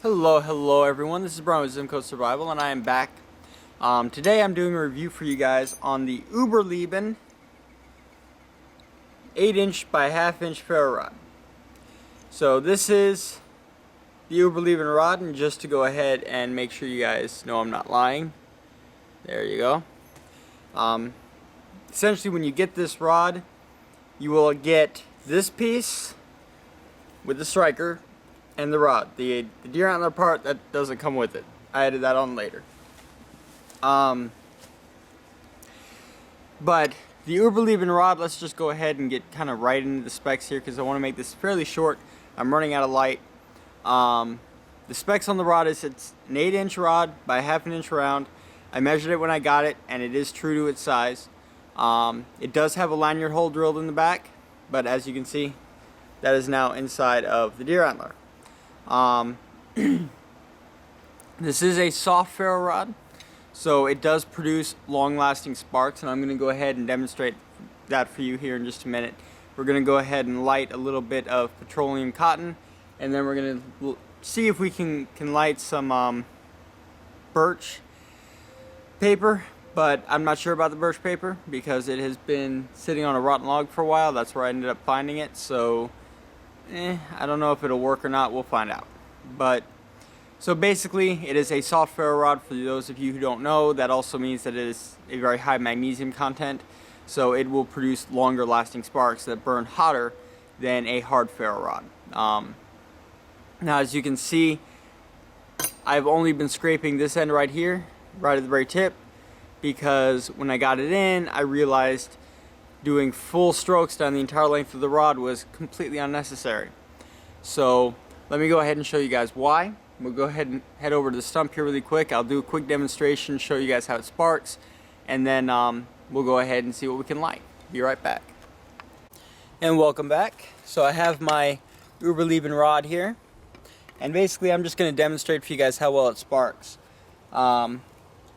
Hello everyone, this is Brian with ZimCo Survival and I am back. Today I'm doing a review for you guys on the berleben 8" by 1/2" ferro rod. So this is the berleben rod, and just to go ahead and make sure you guys know I'm not lying, there you go. Essentially when you get this rod, you will get this piece with the striker and the rod. The deer antler part, that doesn't come with it. I added that on later. But the berleben rod, let's just go ahead and get kind of right into the specs here because I want to make this fairly short. I'm running out of light. The specs on the rod is it's an 8" rod by 1/2" round. I measured it when I got it and it is true to its size. It does have a lanyard hole drilled in the back, but as you can see, that is now inside of the deer antler. This is a soft ferro rod, so it does produce long-lasting sparks, and I'm going to go ahead and demonstrate that for you here in just a minute. We're going to go ahead and light a little bit of petroleum cotton, and then we're going to see if we can light some birch paper, but I'm not sure about the birch paper because it has been sitting on a rotten log for a while. That's where I ended up finding it, so I don't know if it'll work or not. We'll find out. But so basically it is a soft ferro rod. For those of you who don't know, that also means that it is a very high magnesium content, so it will produce longer lasting sparks that burn hotter than a hard ferro rod. Now as you can see, I've only been scraping this end right here, right at the very tip, because when I got it in I realized doing full strokes down the entire length of the rod was completely unnecessary. So let me go ahead and show you guys why. We'll go ahead and head over to the stump here really quick. I'll do a quick demonstration, show you guys how it sparks, and then we'll go ahead and see what we can light. Be right back. And welcome back. So I have my berleben rod here, and basically I'm just going to demonstrate for you guys how well it sparks.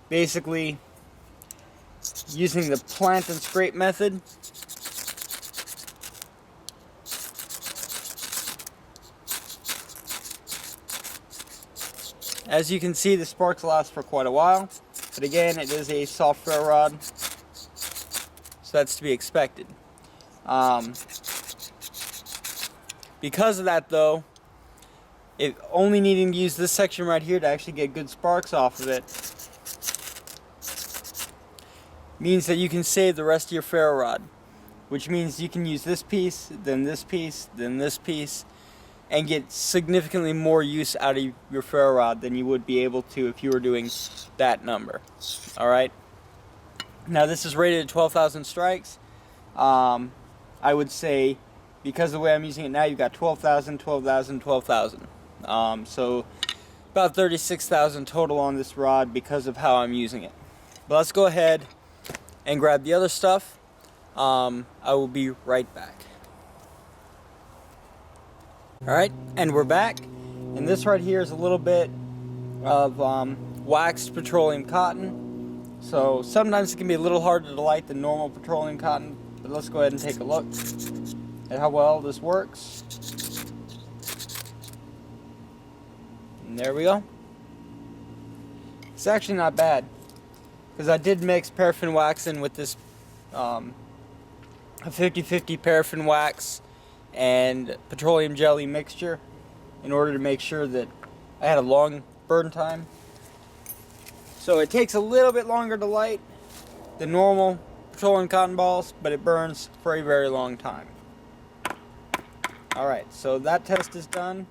Basically, using the plant and scrape method, as you can see, the sparks last for quite a while, but again, it is a soft ferro rod, so that's to be expected. Because of that though, only needing to use this section right here to actually get good sparks off of it means that you can save the rest of your ferro rod, which means you can use this piece, then this piece, then this piece, and get significantly more use out of your ferro rod than you would be able to if you were doing that number. Alright, now this is rated at 12,000 strikes. I would say, because of the way I'm using it now, you've got 12,000, 12,000, 12,000. So about 36,000 total on this rod because of how I'm using it. But let's go ahead and grab the other stuff. I will be right back. Alright, and we're back. And this right here is a little bit of waxed petroleum cotton. So sometimes it can be a little harder to light than normal petroleum cotton, but let's go ahead and take a look at how well this works. And there we go. It's actually not bad, because I did mix paraffin wax in with this a 50-50 paraffin wax and petroleum jelly mixture in order to make sure that I had a long burn time. So it takes a little bit longer to light than normal petroleum cotton balls, but it burns for a very long time. Alright, so that test is done.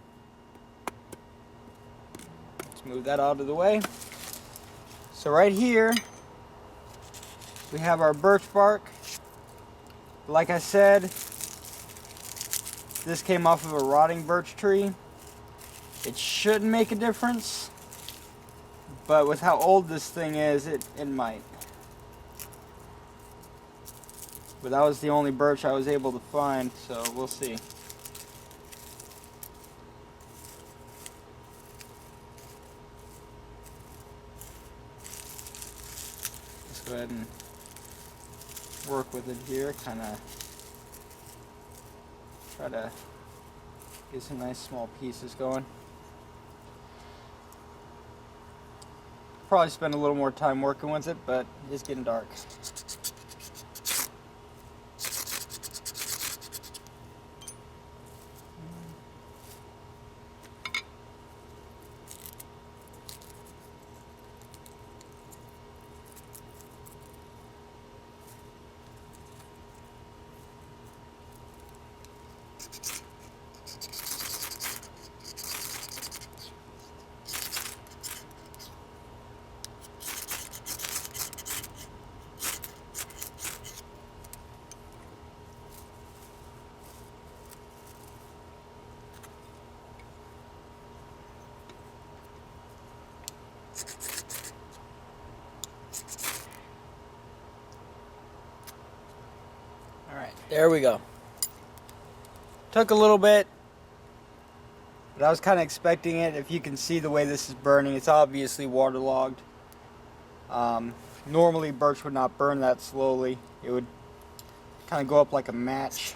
Let's move that out of the way. So right here we have our birch bark. Like I said, this came off of a rotting birch tree. It shouldn't make a difference, but with how old this thing is, it might. But that was the only birch I was able to find, so we'll see. Let's go ahead and work with it here, kind of try to get some nice small pieces going. probably spend a little more time working with it, but it's getting dark. Alright, there we go. Took a little bit, but I was kind of expecting it. If you can see the way this is burning, it's obviously waterlogged. Normally birch would not burn that slowly. It would kind of go up like a match.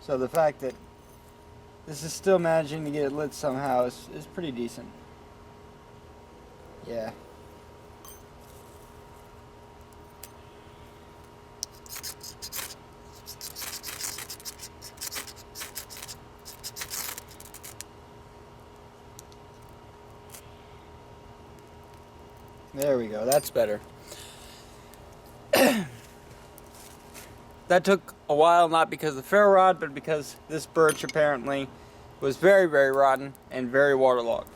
So the fact that this is still managing to get it lit somehow is pretty decent. Yeah. There we go, that's better. That took a while, not because of the ferro rod, but because this birch apparently was very, very rotten and very waterlogged.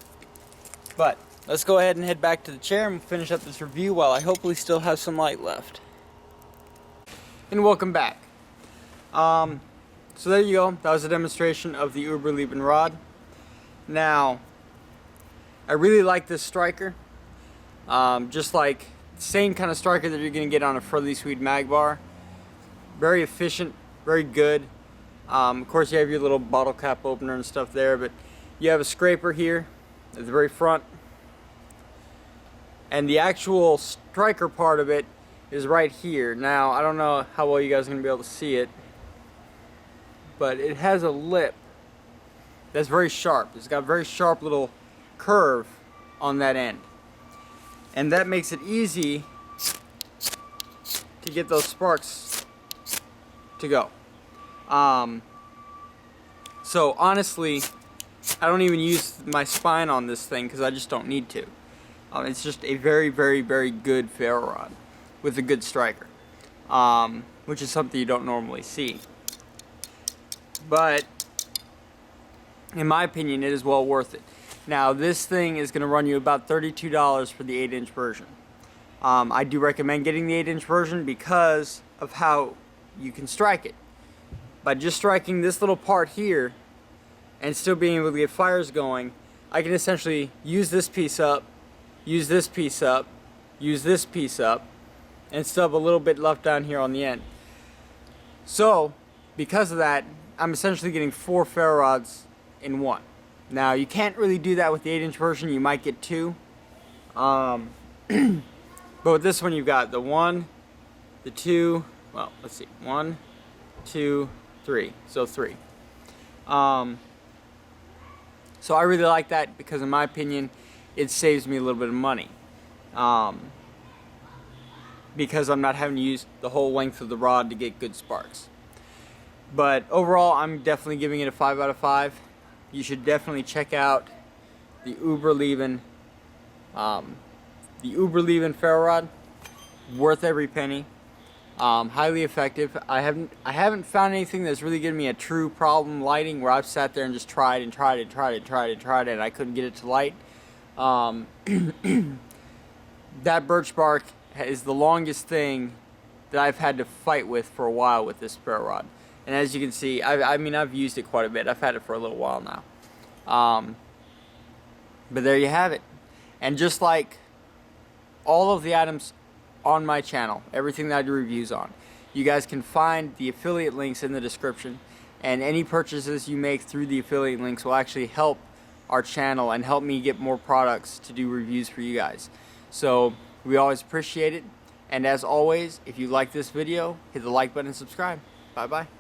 But let's go ahead and head back to the chair and finish up this review while I hopefully still have some light left. And welcome back. So there you go. That was a demonstration of the berleben rod. Now, I really like this striker. Just like the same kind of striker that you're going to get on a Furley Sweet mag bar. Very efficient, very good. Of course you have your little bottle cap opener and stuff there, but you have a scraper here at the very front. And the actual striker part of it is right here. Now, I don't know how well you guys are going to be able to see it, but it has a lip that's very sharp. It's got a very sharp little curve on that end. And that makes it easy to get those sparks to go. So honestly, I don't even use my spine on this thing because I just don't need to. It's just a very, very, very good ferro rod with a good striker, which is something you don't normally see. But in my opinion, it is well worth it. Now, this thing is going to run you about $32 for the 8-inch version. I do recommend getting the 8-inch version because of how you can strike it. By just striking this little part here and still being able to get fires going, I can essentially use this piece up, use this piece up, use this piece up, and still have a little bit left down here on the end. So, because of that, I'm essentially getting 4 ferro rods in one. Now, you can't really do that with the 8-inch version. You might get 2. But with this one, you've got the 1, the 2, well, let's see, 1, 2, 3, so 3. So I really like that because in my opinion, it saves me a little bit of money. Because I'm not having to use the whole length of the rod to get good sparks. But overall, I'm definitely giving it a 5 out of 5. You should definitely check out the berleben ferro rod. Worth every penny. Highly effective. I haven't found anything that's really given me a true problem lighting where I've sat there and just tried and I couldn't get it to light. That birch bark is the longest thing that I've had to fight with for a while with this ferro rod. And as you can see, I mean, I've used it quite a bit. I've had it for a little while now. But there you have it. And just like all of the items on my channel, everything that I do reviews on, you guys can find the affiliate links in the description. And any purchases you make through the affiliate links will actually help our channel and help me get more products to do reviews for you guys. So We always appreciate it. And as always, if you like this video, hit the like button and subscribe. Bye bye.